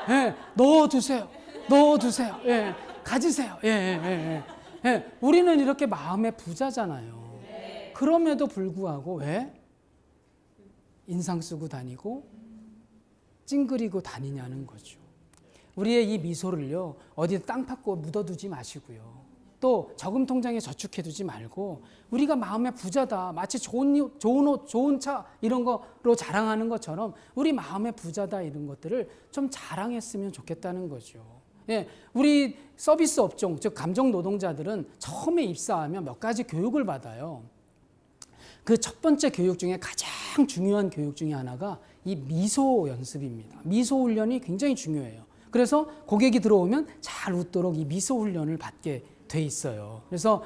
예, 넣어두세요. 예, 가지세요. 예, 우리는 이렇게 마음의 부자잖아요. 그럼에도 불구하고 왜 인상 쓰고 다니고 찡그리고 다니냐는 거죠. 우리의 이 미소를요, 어디 땅 파고 묻어두지 마시고요. 또 저금 통장에 저축해두지 말고 우리가 마음의 부자다, 마치 좋은 옷, 좋은 차 이런 거로 자랑하는 것처럼 우리 마음의 부자다 이런 것들을 좀 자랑했으면 좋겠다는 거죠. 예, 우리 서비스 업종, 즉 감정 노동자들은 처음에 입사하면 몇 가지 교육을 받아요. 그 첫 번째 교육 중에 가장 중요한 교육 중에 하나가 이 미소 연습입니다. 미소 훈련이 굉장히 중요해요. 그래서 고객이 들어오면 잘 웃도록 이 미소 훈련을 받게 돼 있어요. 그래서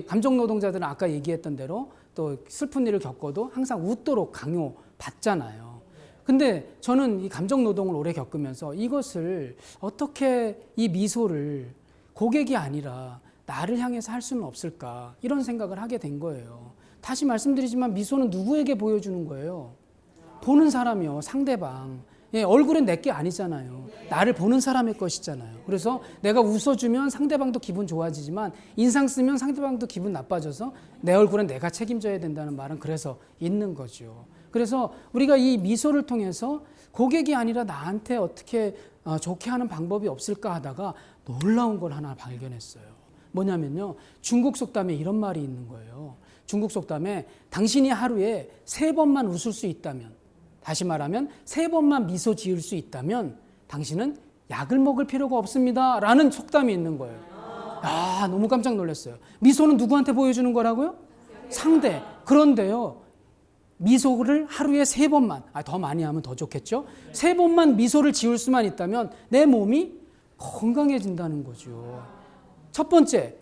감정 노동자들은 아까 얘기했던 대로 또 슬픈 일을 겪어도 항상 웃도록 강요 받잖아요. 근데 저는 이 감정 노동을 오래 겪으면서 이것을 어떻게 이 미소를 고객이 아니라 나를 향해서 할 수는 없을까 이런 생각을 하게 된 거예요. 다시 말씀드리지만 미소는 누구에게 보여주는 거예요? 보는 사람이요, 상대방. 예, 얼굴은 내게 아니잖아요. 나를 보는 사람의 것이잖아요. 그래서 내가 웃어주면 상대방도 기분 좋아지지만 인상 쓰면 상대방도 기분 나빠져서 내 얼굴은 내가 책임져야 된다는 말은 그래서 있는 거죠. 그래서 우리가 이 미소를 통해서 고객이 아니라 나한테 어떻게 좋게 하는 방법이 없을까 하다가 놀라운 걸 하나 발견했어요. 뭐냐면요, 중국 속담에 이런 말이 있는 거예요. 중국 속담에 당신이 하루에 3번만 웃을 수 있다면, 다시 말하면 3번만 미소 지을 수 있다면 당신은 약을 먹을 필요가 없습니다 라는 속담이 있는 거예요. 아, 너무 깜짝 놀랐어요. 미소는 누구한테 보여주는 거라고요? 상대. 그런데요, 미소를 하루에 3번만, 더 많이 하면 더 좋겠죠? 3번만 미소를 지을 수만 있다면 내 몸이 건강해진다는 거죠. 첫 번째,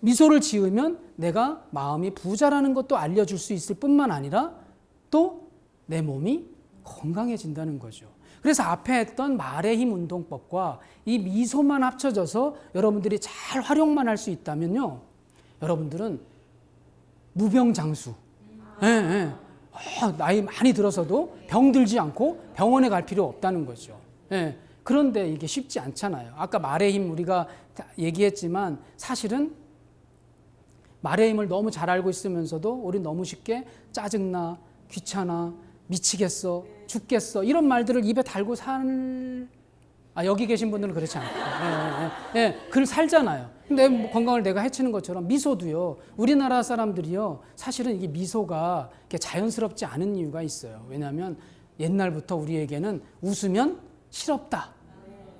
미소를 지으면 내가 마음이 부자라는 것도 알려줄 수 있을 뿐만 아니라 또 내 몸이 건강해진다는 거죠. 그래서 앞에 했던 말의 힘 운동법과 이 미소만 합쳐져서 여러분들이 잘 활용만 할 수 있다면요, 여러분들은 무병장수. 예, 예. 나이 많이 들어서도 병들지 않고 병원에 갈 필요 없다는 거죠. 예. 그런데 이게 쉽지 않잖아요. 아까 말의 힘 우리가 얘기했지만 사실은 말의 힘을 너무 잘 알고 있으면서도 우리 너무 쉽게 짜증나, 귀찮아, 미치겠어, 죽겠어 이런 말들을 입에 달고 여기 계신 분들은 그렇지 않고 그걸 살잖아요. 내 건강을 내가 해치는 것처럼 미소도요, 우리나라 사람들이요, 사실은 이게 미소가 자연스럽지 않은 이유가 있어요. 왜냐하면 옛날부터 우리에게는 웃으면 실없다,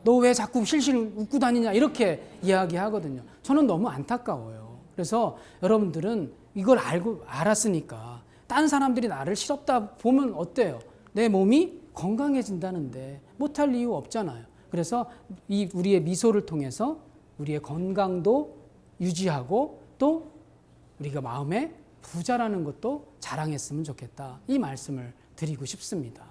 너 왜 자꾸 실실 웃고 다니냐 이렇게 이야기하거든요. 저는 너무 안타까워요. 그래서 여러분들은 이걸 알았으니까 딴 사람들이 나를 실없다 보면 어때요? 내 몸이 건강해진다는데 못할 이유 없잖아요. 그래서 우리의 미소를 통해서 우리의 건강도 유지하고 또 우리가 마음에 부자라는 것도 자랑했으면 좋겠다. 이 말씀을 드리고 싶습니다.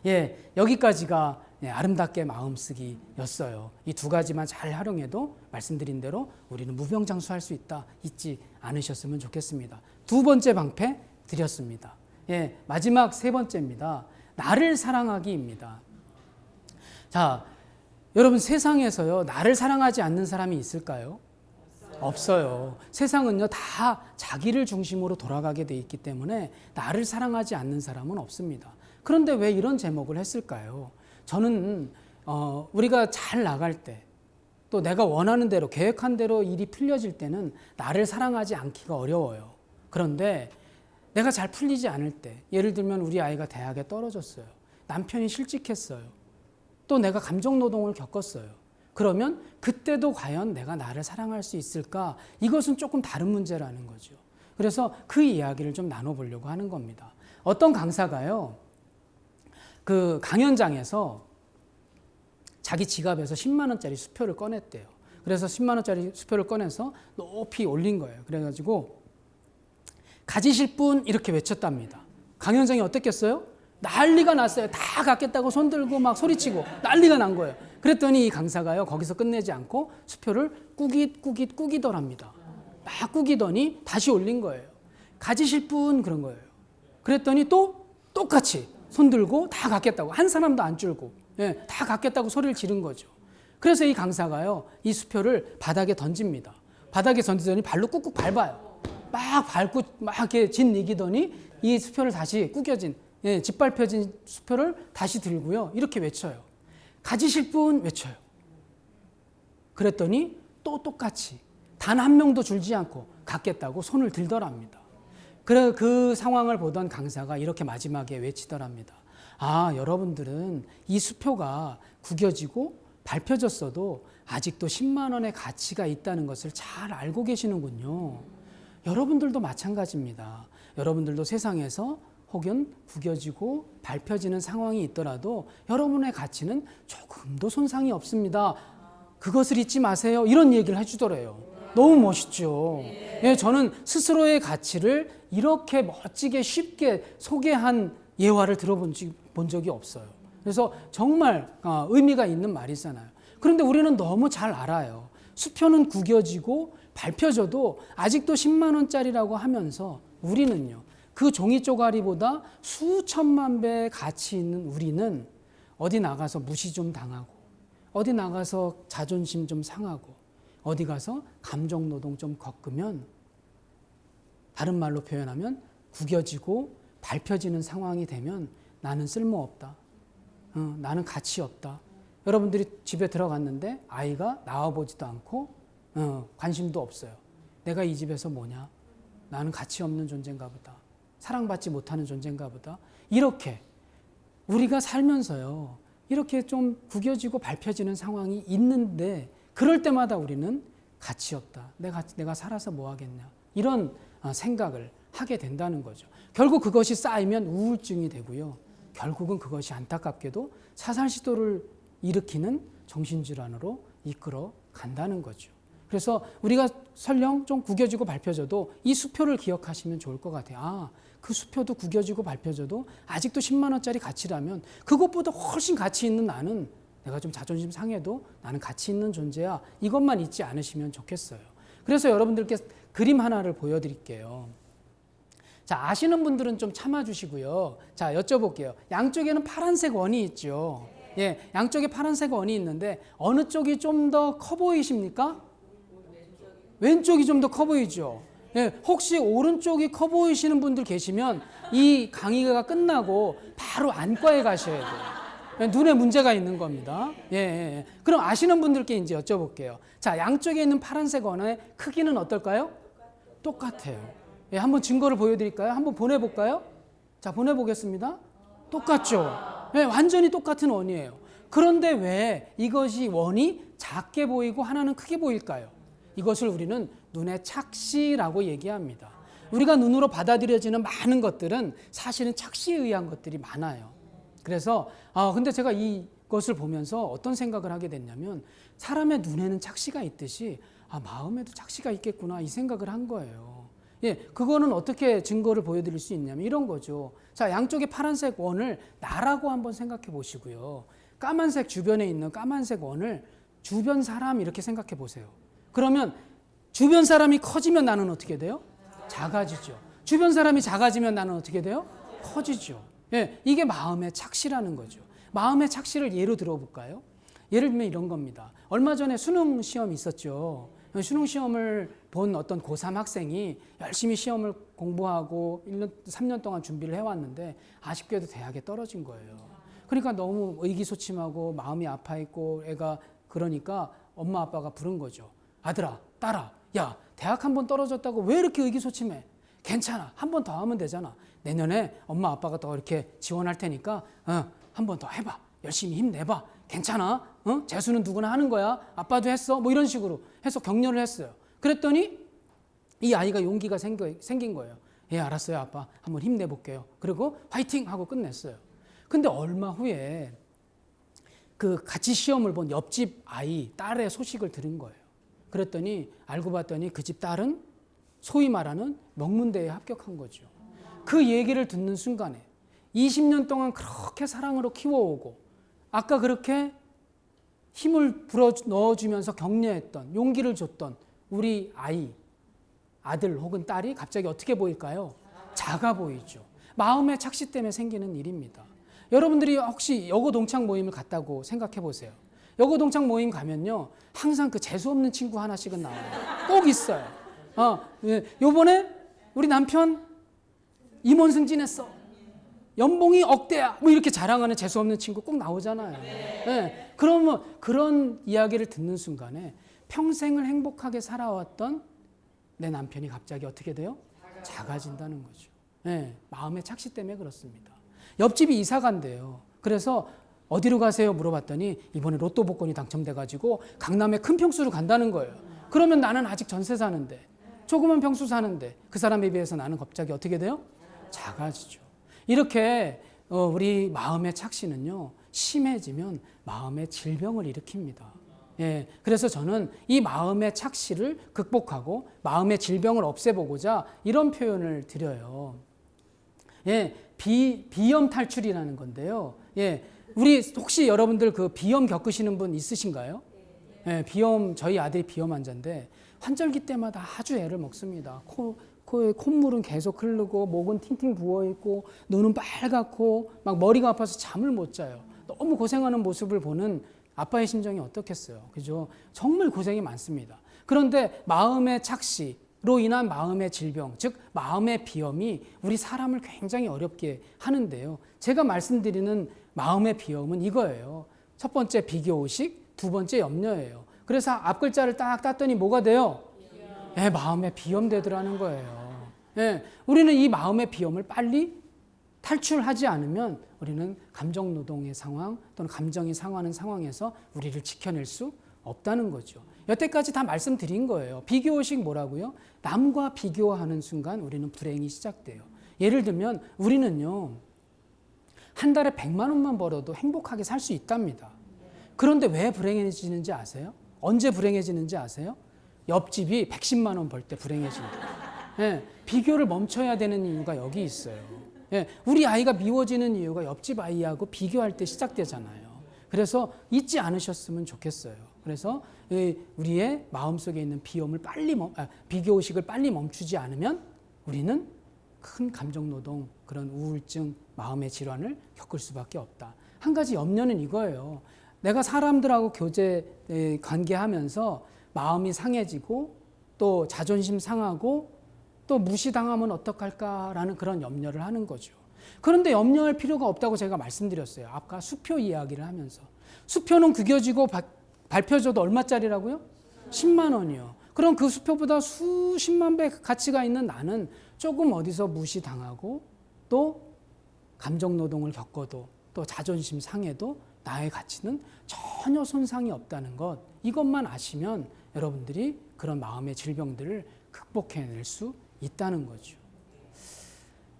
예, 여기까지가 아름답게 마음쓰기였어요. 이 두 가지만 잘 활용해도 말씀드린 대로 우리는 무병장수할 수 있다. 잊지 않으셨으면 좋겠습니다. 두 번째 방패 드렸습니다. 예, 마지막 세 번째입니다. 나를 사랑하기입니다. 자, 여러분 세상에서요, 나를 사랑하지 않는 사람이 있을까요? 없어요. 세상은요, 다 자기를 중심으로 돌아가게 돼 있기 때문에 나를 사랑하지 않는 사람은 없습니다. 그런데 왜 이런 제목을 했을까요? 저는 우리가 잘 나갈 때, 또 내가 원하는 대로 계획한 대로 일이 풀려질 때는 나를 사랑하지 않기가 어려워요. 그런데 내가 잘 풀리지 않을 때, 예를 들면 우리 아이가 대학에 떨어졌어요. 남편이 실직했어요. 또 내가 감정노동을 겪었어요. 그러면 그때도 과연 내가 나를 사랑할 수 있을까? 이것은 조금 다른 문제라는 거죠. 그래서 그 이야기를 좀 나눠보려고 하는 겁니다. 어떤 강사가요, 그 강연장에서 자기 지갑에서 10만 원짜리 수표를 꺼냈대요. 그래서 10만 원짜리 수표를 꺼내서 높이 올린 거예요. 그래가지고 가지실 분 이렇게 외쳤답니다. 강연장이 어땠겠어요? 난리가 났어요. 다 갖겠다고 손들고 막 소리치고 난리가 난 거예요. 그랬더니 이 강사가요, 거기서 끝내지 않고 수표를 꾸기더랍니다. 막 꾸기더니 다시 올린 거예요. 가지실 분 그런 거예요. 그랬더니 또 똑같이 손들고 다 갖겠다고, 한 사람도 안 줄고 다 갖겠다고 소리를 지른 거죠. 그래서 이 강사가요, 이 수표를 바닥에 던집니다. 바닥에 던지더니 발로 꾹꾹 밟아요. 막 밟고 막 이렇게 짓이기더니 이 수표를 다시 꾸겨진 예, 짓밟혀진 수표를 다시 들고요. 이렇게 외쳐요. 가지실 분 외쳐요. 그랬더니 또 똑같이 단 한 명도 줄지 않고 갖겠다고 손을 들더랍니다. 그래 그 상황을 보던 강사가 이렇게 마지막에 외치더랍니다. 아, 여러분들은 이 수표가 구겨지고 밟혀졌어도 아직도 10만 원의 가치가 있다는 것을 잘 알고 계시는군요. 여러분들도 마찬가지입니다. 여러분들도 세상에서 혹은 구겨지고 밟혀지는 상황이 있더라도 여러분의 가치는 조금도 손상이 없습니다. 그것을 잊지 마세요. 이런 얘기를 해주더래요. 너무 멋있죠. 예, 저는 스스로의 가치를 이렇게 멋지게 쉽게 소개한 예화를 들어본 적이 없어요. 그래서 정말 의미가 있는 말이잖아요. 그런데 우리는 너무 잘 알아요. 수표는 구겨지고 밟혀져도 아직도 10만 원짜리라고 하면서 우리는요. 그 종이 쪼가리보다 수천만 배의 가치 있는 우리는 어디 나가서 무시 좀 당하고 어디 나가서 자존심 좀 상하고 어디 가서 감정노동 좀 겪으면 다른 말로 표현하면 구겨지고 밟혀지는 상황이 되면 나는 쓸모없다. 나는 가치 없다. 여러분들이 집에 들어갔는데 아이가 나와보지도 않고 관심도 없어요. 내가 이 집에서 뭐냐? 나는 가치 없는 존재인가 보다. 사랑받지 못하는 존재인가 보다. 이렇게 우리가 살면서요. 이렇게 좀 구겨지고 밟혀지는 상황이 있는데 그럴 때마다 우리는 가치 없다. 내가 살아서 뭐 하겠냐. 이런 생각을 하게 된다는 거죠. 결국 그것이 쌓이면 우울증이 되고요. 결국은 그것이 안타깝게도 사살 시도를 일으키는 정신질환으로 이끌어 간다는 거죠. 그래서 우리가 설령 좀 구겨지고 밟혀져도 이 수표를 기억하시면 좋을 것 같아요. 아, 그 수표도 구겨지고 밟혀져도 아직도 10만 원짜리 가치라면 그것보다 훨씬 가치 있는 나는 내가 좀 자존심 상해도 나는 가치 있는 존재야. 이것만 잊지 않으시면 좋겠어요. 그래서 여러분들께 그림 하나를 보여드릴게요. 자, 아시는 분들은 좀 참아주시고요. 자, 여쭤볼게요. 양쪽에는 파란색 원이 있죠. 예, 양쪽에 파란색 원이 있는데 어느 쪽이 좀 더 커 보이십니까? 왼쪽이 좀 더 커 보이죠. 예, 혹시 오른쪽이 커 보이시는 분들 계시면 이 강의가 끝나고 바로 안과에 가셔야 돼요. 눈에 문제가 있는 겁니다. 예. 그럼 아시는 분들께 이제 여쭤볼게요. 자, 양쪽에 있는 파란색 원의 크기는 어떨까요? 똑같아요. 예, 한번 증거를 보여드릴까요? 한번 보내볼까요? 자, 보내보겠습니다. 똑같죠? 예, 완전히 똑같은 원이에요. 그런데 왜 이것이 원이 작게 보이고 하나는 크게 보일까요? 이것을 우리는 눈의 착시라고 얘기합니다. 우리가 눈으로 받아들여지는 많은 것들은 사실은 착시에 의한 것들이 많아요. 그래서 근데 제가 이것을 보면서 어떤 생각을 하게 됐냐면 사람의 눈에는 착시가 있듯이 마음에도 착시가 있겠구나 이 생각을 한 거예요. 예, 그거는 어떻게 증거를 보여드릴 수 있냐면 이런 거죠. 자, 양쪽에 파란색 원을 나라고 한번 생각해 보시고요. 까만색 주변에 있는 까만색 원을 주변 사람 이렇게 생각해 보세요. 그러면 주변 사람이 커지면 나는 어떻게 돼요? 작아지죠. 주변 사람이 작아지면 나는 어떻게 돼요? 커지죠. 예, 이게 마음의 착시라는 거죠. 마음의 착시를 예로 들어볼까요? 예를 들면 이런 겁니다. 얼마 전에 수능 시험이 있었죠. 수능 시험을 본 어떤 고3 학생이 열심히 시험을 공부하고 1년, 3년 동안 준비를 해왔는데 아쉽게도 대학에 떨어진 거예요. 그러니까 너무 의기소침하고 마음이 아파있고 애가 그러니까 엄마 아빠가 부른 거죠. 아들아, 딸아, 야, 대학 한 번 떨어졌다고 왜 이렇게 의기소침해? 괜찮아. 한 번 더 하면 되잖아. 내년에 엄마 아빠가 더 이렇게 지원할 테니까 한 번 더 해봐. 열심히 힘내봐. 괜찮아. 재수는 누구나 하는 거야. 아빠도 했어. 뭐 이런 식으로 해서 격려를 했어요. 그랬더니 이 아이가 용기가 생긴 거예요. 예, 알았어요, 아빠. 한번 힘내볼게요. 그리고 화이팅 하고 끝냈어요. 근데 얼마 후에 그 같이 시험을 본 옆집 아이, 딸의 소식을 들은 거예요. 그랬더니 알고 봤더니 그 집 딸은 소위 말하는 명문대에 합격한 거죠. 그 얘기를 듣는 순간에 20년 동안 그렇게 사랑으로 키워오고 아까 그렇게 힘을 불어 넣어주면서 격려했던 용기를 줬던 우리 아들 혹은 딸이 갑자기 어떻게 보일까요? 작아 보이죠. 마음의 착시 때문에 생기는 일입니다. 여러분들이 혹시 여고 동창 모임을 갔다고 생각해 보세요. 여고 동창 모임 가면요 항상 그 재수 없는 친구 하나씩은 나와요. 꼭 있어요. 요번에 우리 남편 임원 승진했어. 연봉이 억대야 뭐 이렇게 자랑하는 재수없는 친구 꼭 나오잖아요. 예, 그러면 그런 이야기를 듣는 순간에 평생을 행복하게 살아왔던 내 남편이 갑자기 어떻게 돼요? 작아진다는 거죠. 예, 마음의 착시 때문에 그렇습니다. 옆집이 이사 간대요. 그래서 어디로 가세요? 물어봤더니 이번에 로또 복권이 당첨돼가지고 강남에 큰 평수로 간다는 거예요. 그러면 나는 아직 전세 사는데 조그만 평수 사는데 그 사람에 비해서 나는 갑자기 어떻게 돼요? 작아지죠. 이렇게 우리 마음의 착시는요, 심해지면 마음의 질병을 일으킵니다. 예, 그래서 저는 이 마음의 착시를 극복하고 마음의 질병을 없애보고자 이런 표현을 드려요. 예, 비염 탈출이라는 건데요. 예, 우리 혹시 여러분들 그 비염 겪으시는 분 있으신가요? 예, 비염, 저희 아들이 비염 환자인데 환절기 때마다 아주 애를 먹습니다. 코에 콧물은 계속 흐르고 목은 팅팅 부어있고 눈은 빨갛고 막 머리가 아파서 잠을 못 자요. 너무 고생하는 모습을 보는 아빠의 심정이 어떻겠어요. 그죠? 정말 고생이 많습니다. 그런데 마음의 착시로 인한 마음의 질병, 즉 마음의 비염이 우리 사람을 굉장히 어렵게 하는데요. 제가 말씀드리는 마음의 비염은 이거예요. 첫 번째 비교의식, 두 번째 염려예요. 그래서 앞 글자를 딱 땄더니 뭐가 돼요? 예, 마음의 비염 되더라는 거예요. 예, 우리는 이 마음의 비염을 빨리 탈출하지 않으면 우리는 감정노동의 상황 또는 감정이 상하는 상황에서 우리를 지켜낼 수 없다는 거죠. 여태까지 다 말씀드린 거예요. 비교의식 뭐라고요? 남과 비교하는 순간 우리는 불행이 시작돼요. 예를 들면 우리는요, 한 달에 100만 원만 벌어도 행복하게 살 수 있답니다. 그런데 왜 불행해지는지 아세요? 언제 불행해지는지 아세요? 옆집이 110만 원 벌 때 불행해진다. 예, 비교를 멈춰야 되는 이유가 여기 있어요. 예, 우리 아이가 미워지는 이유가 옆집 아이하고 비교할 때 시작되잖아요. 그래서 잊지 않으셨으면 좋겠어요. 그래서 우리의 마음속에 있는 비염을 비교의식을 빨리 멈추지 않으면 우리는 큰 감정노동, 그런 우울증, 마음의 질환을 겪을 수밖에 없다. 한 가지 염려는 이거예요. 내가 사람들하고 관계하면서 마음이 상해지고 또 자존심 상하고 또 무시당하면 어떡할까라는 그런 염려를 하는 거죠. 그런데 염려할 필요가 없다고 제가 말씀드렸어요. 아까 수표 이야기를 하면서. 수표는 구겨지고 발표줘도 얼마짜리라고요? 10만 원이요. 그럼 그 수표보다 수십만 배 가치가 있는 나는 조금 어디서 무시당하고 또 감정노동을 겪어도 또 자존심 상해도 나의 가치는 전혀 손상이 없다는 것, 이것만 아시면 여러분들이 그런 마음의 질병들을 극복해낼 수 있다는 거죠.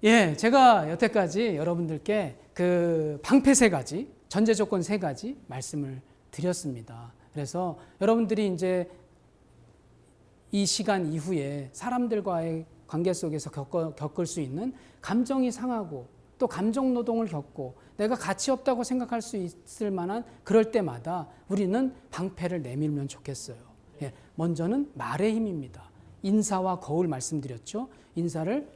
예, 제가 여태까지 여러분들께 그 방패 3가지, 전제 조건 3가지 말씀을 드렸습니다. 그래서 여러분들이 이제 이 시간 이후에 사람들과의 관계 속에서 겪을 수 있는 감정이 상하고 또 감정 노동을 겪고 내가 가치 없다고 생각할 수 있을 만한 그럴 때마다 우리는 방패를 내밀면 좋겠어요. 예, 먼저는 말의 힘입니다. 인사와 거울 말씀드렸죠. 인사를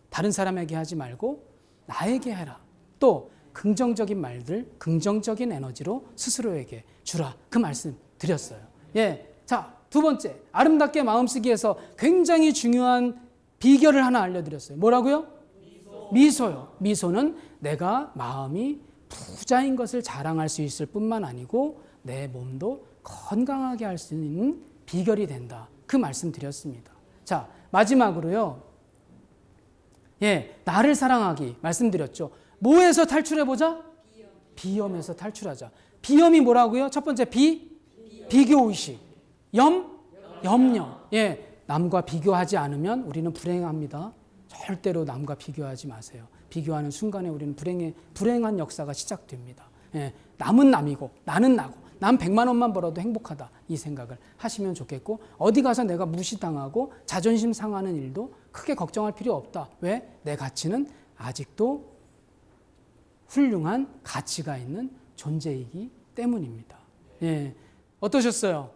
다른 사람에게 하지 말고 나에게 해라. 또 긍정적인 말들, 긍정적인 에너지로 스스로에게 주라. 그 말씀 드렸어요. 예, 자, 두 번째, 아름답게 마음쓰기에서 굉장히 중요한 비결을 하나 알려드렸어요. 뭐라고요? 미소요. 미소는 내가 마음이 부자인 것을 자랑할 수 있을 뿐만 아니고 내 몸도 건강하게 할 수 있는 비결이 된다. 그 말씀 드렸습니다. 자, 마지막으로요. 예, 나를 사랑하기 말씀드렸죠. 뭐에서 탈출해보자? 비염에서 탈출하자. 비염이 뭐라고요? 첫 번째 비교의식. 염려. 예, 남과 비교하지 않으면 우리는 불행합니다. 절대로 남과 비교하지 마세요. 비교하는 순간에 우리는 불행한 역사가 시작됩니다. 예, 남은 남이고 나는 나고 난 100만 원만 벌어도 행복하다. 이 생각을 하시면 좋겠고 어디 가서 내가 무시당하고 자존심 상하는 일도 크게 걱정할 필요 없다. 왜? 내 가치는 아직도 훌륭한 가치가 있는 존재이기 때문입니다. 예, 어떠셨어요?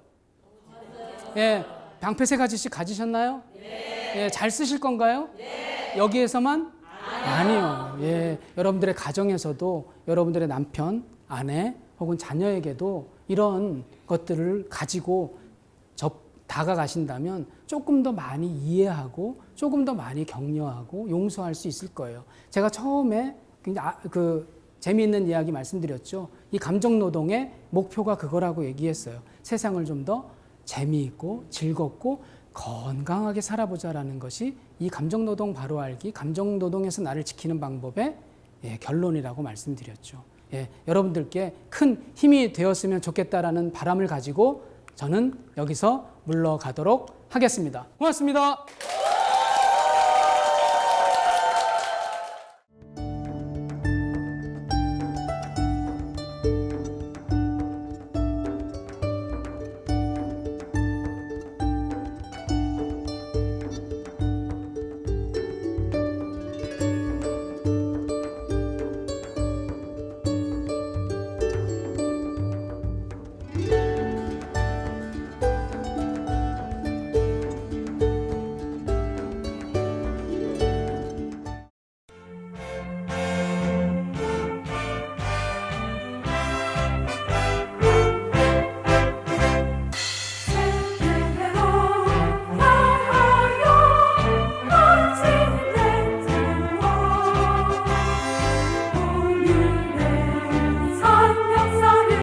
예, 방패 3가지씩 가지셨나요? 네. 예, 잘 쓰실 건가요? 네. 여기에서만? 아니요. 예, 여러분들의 가정에서도 여러분들의 남편, 아내 혹은 자녀에게도 이런 것들을 가지고 다가가신다면 조금 더 많이 이해하고 조금 더 많이 격려하고 용서할 수 있을 거예요. 제가 처음에 굉장히 재미있는 이야기 말씀드렸죠. 이 감정노동의 목표가 그거라고 얘기했어요. 세상을 좀 더 재미있고 즐겁고 건강하게 살아보자라는 것이 이 감정노동 바로 알기, 감정노동에서 나를 지키는 방법의 결론이라고 말씀드렸죠. 여러분들께 큰 힘이 되었으면 좋겠다라는 바람을 가지고 저는 여기서 물러가도록 하겠습니다. 고맙습니다.